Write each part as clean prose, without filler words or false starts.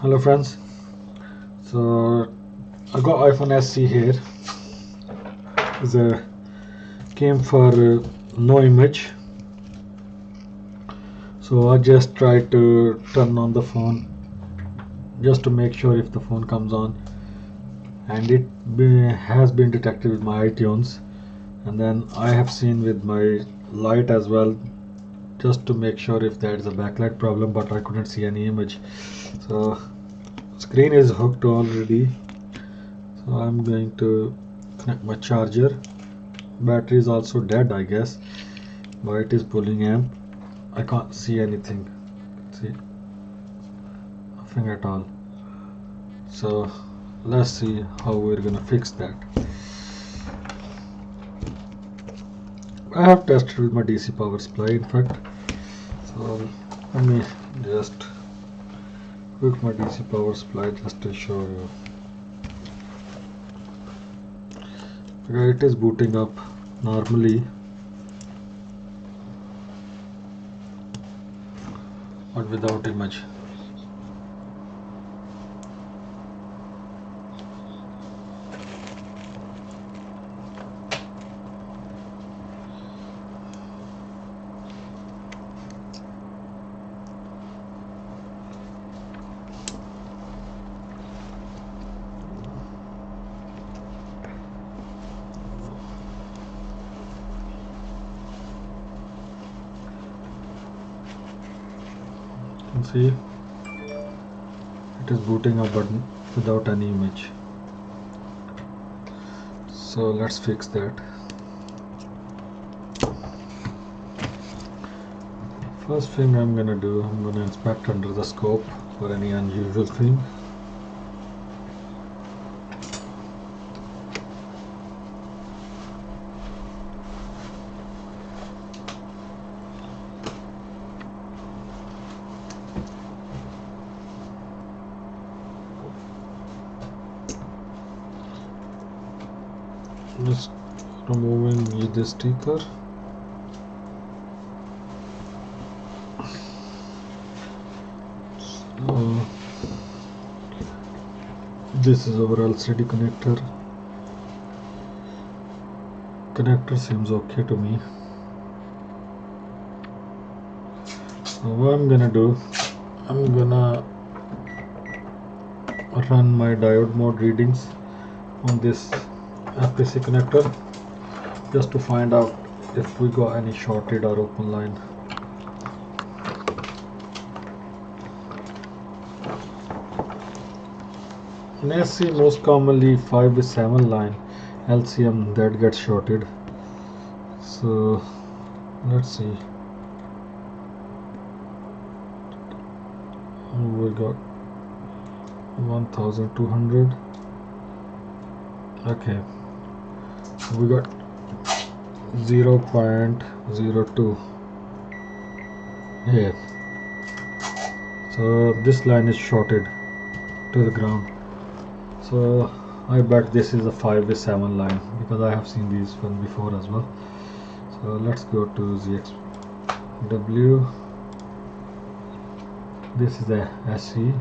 Hello friends, so I got iPhone SE here. The came for no image, so I just tried to turn on the phone just to make sure if the phone comes on, and has been detected with my iTunes, and then I have seen with my light as well just to make sure if there is a backlight problem, but I couldn't see any image. So screen is hooked already, so I'm going to connect my charger. Battery is also dead, I guess, but it is pulling amp. I can't see anything. See, nothing at all. So let's see how we're gonna fix that. I have tested with my DC power supply, in fact. So let me just hook my DC power supply just to show you. Okay, it is booting up normally, but without image. You can see it is booting up, but without any image. So let's fix that. First thing I'm gonna do, I'm gonna inspect under the scope for any unusual thing. Just removing this sticker. So this is our LCD connector. Connector seems okay to me. So what I'm gonna do, I'm gonna run my diode mode readings on this FPC connector just to find out if we got any shorted or open line. In SC, most commonly 5 with 7 line LCM that gets shorted. So let's see. We got 1200. Okay, we got 0.02 here. So this line is shorted to the ground. So I bet this is a 5 with 7 line because I have seen these one before as well. So let's go to ZXW. This is the SE.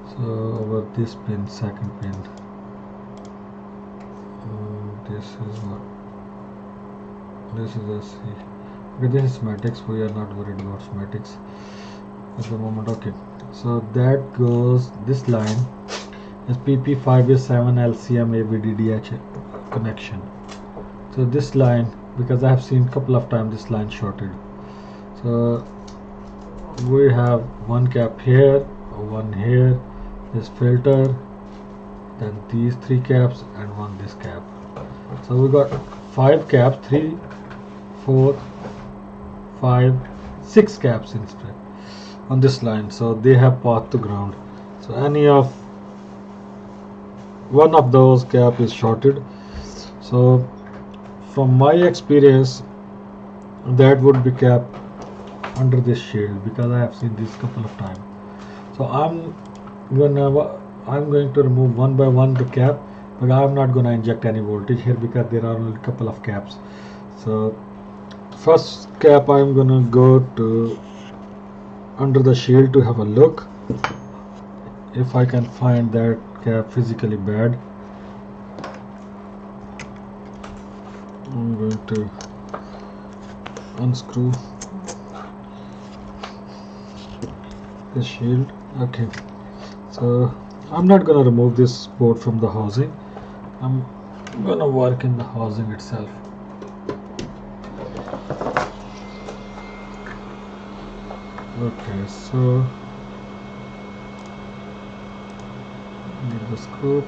So over this pin, second pin, this is what? This is SE. Okay, this is schematics. We are not worried about schematics at the moment. Okay, so that goes, this line is PP5 with 7 LCM AVDDH connection. So this line, because I have seen a couple of times this line shorted. So we have one cap here, one here, this filter, then these 3 caps and one this cap. So we got 5 caps, 3, 4, 5, 6 caps instead on this line. So they have path to ground. So any of one of those cap is shorted. So from my experience, that would be kept under this shield because I have seen this couple of times. So I'm going to remove one by one the cap, but I'm not going to inject any voltage here because there are only a couple of caps. So first cap I'm going to go to under the shield to have a look if I can find that cap physically bad. I'm going to unscrew the shield. Okay, so I'm not gonna remove this board from the housing. I'm gonna work in the housing itself. Okay, so need the scoop.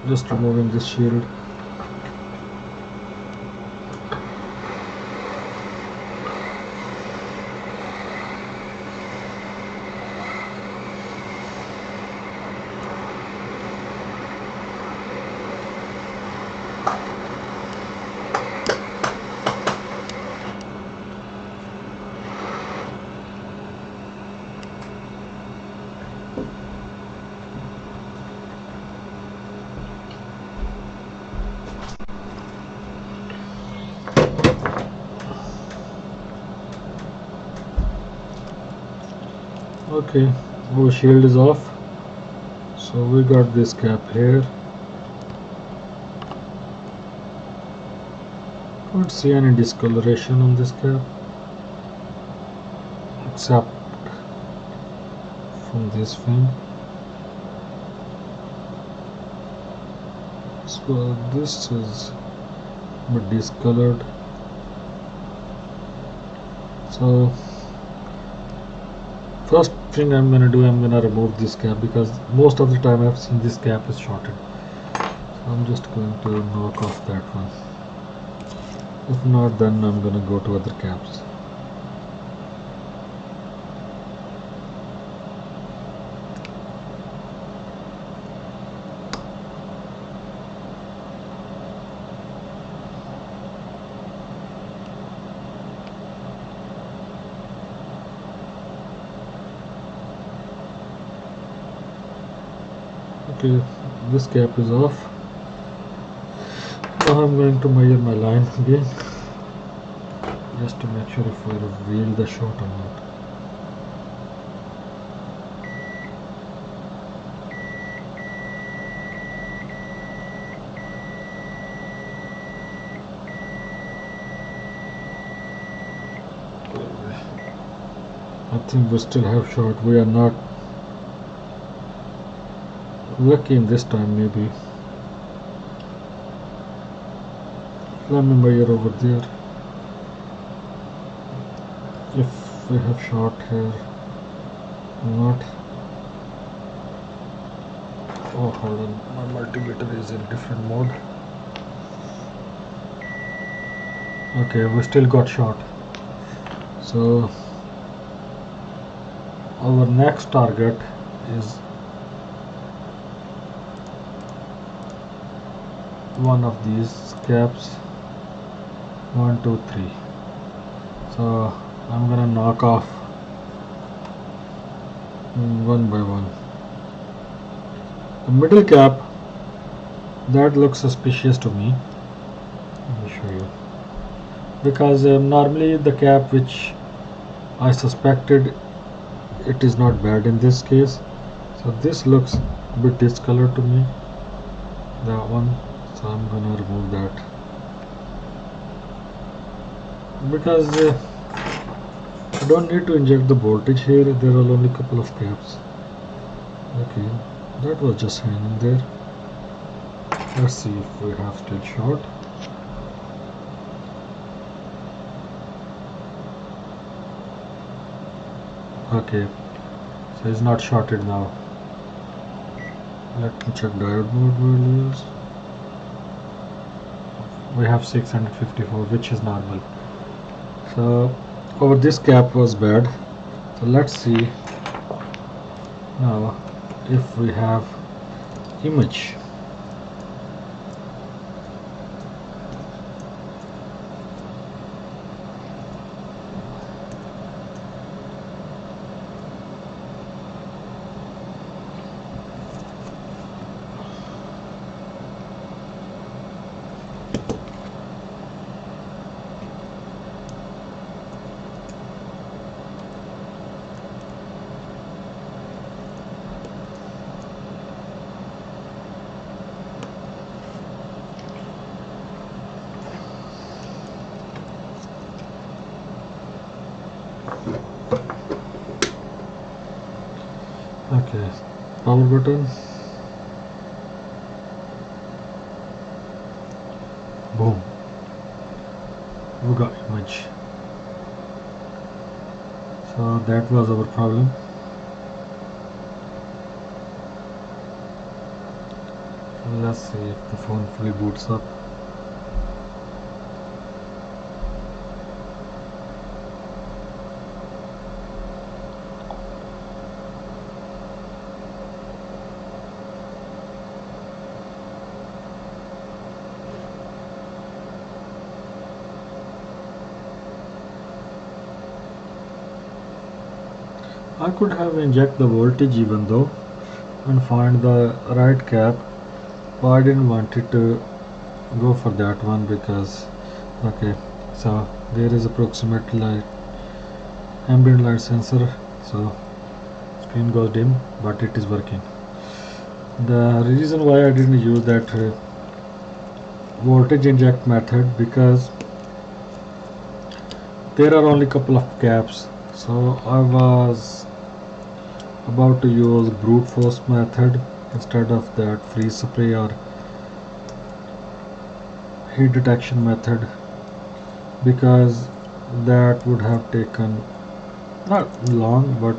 Just removing this shield. Okay, our shield is off, so we got this cap here. Can't see any discoloration on this cap except from this fin. So this is a bit discolored. So first thing I'm gonna do, I'm gonna remove this cap because most of the time I've seen this cap is shorted. So I'm just going to knock off that one. If not, then I'm gonna go to other caps. Okay, this cap is off. Now I'm going to measure my line again, just to make sure if I reveal the shot or not. I think we still have shot. We are not lucky in this time, maybe. Let me measure over there. If we have shot here or not. Oh, hold on, my multimeter is in different mode. Okay, we still got shot. So our next target is one of these caps. 1, 2, 3. So I'm gonna knock off one by one. The middle cap, that looks suspicious to me. Let me show you. Because normally the cap which I suspected, it is not bad in this case. So this looks a bit discolored to me, that one. So I'm gonna remove that. Because I don't need to inject the voltage here, there are only a couple of caps. Okay, that was just hanging there. Let's see if we have still short. Okay, so it's not shorted now. Let me check diode mode values. We have 654, which is normal. So over this cap was bad. So let's see now if we have image. Okay, power button. Boom. We got image. So that was our problem. Let's see if the phone fully boots up. I could have inject the voltage even though and find the right cap, but I didn't want it to go for that one because okay, so there is approximate light ambient light sensor, so screen goes dim but it is working. The reason why I didn't use that voltage inject method because there are only couple of caps, so I was about to use brute force method instead of that freeze spray or heat detection method because that would have taken not long but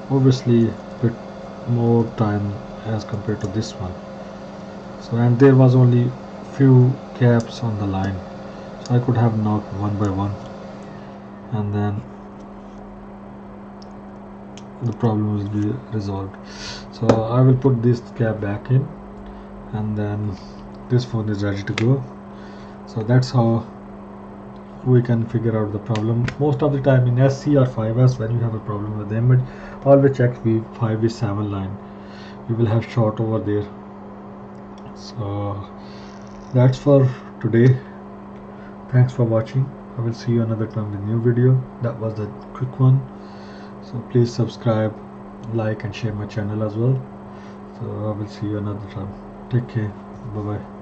obviously bit more time as compared to this one. So and there was only few caps on the line, so I could have knocked one by one and then the problem will be resolved. So I will put this cap back in and then this phone is ready to go. So that's how we can figure out the problem. Most of the time in SC or 5S, when you have a problem with the image, always check V5 V7 line. You will have short over there. So that's for today. Thanks for watching. I will see you another time with new video. That was the quick one. So please subscribe, like and share my channel as well. So I will see you another time. Take care. Bye bye.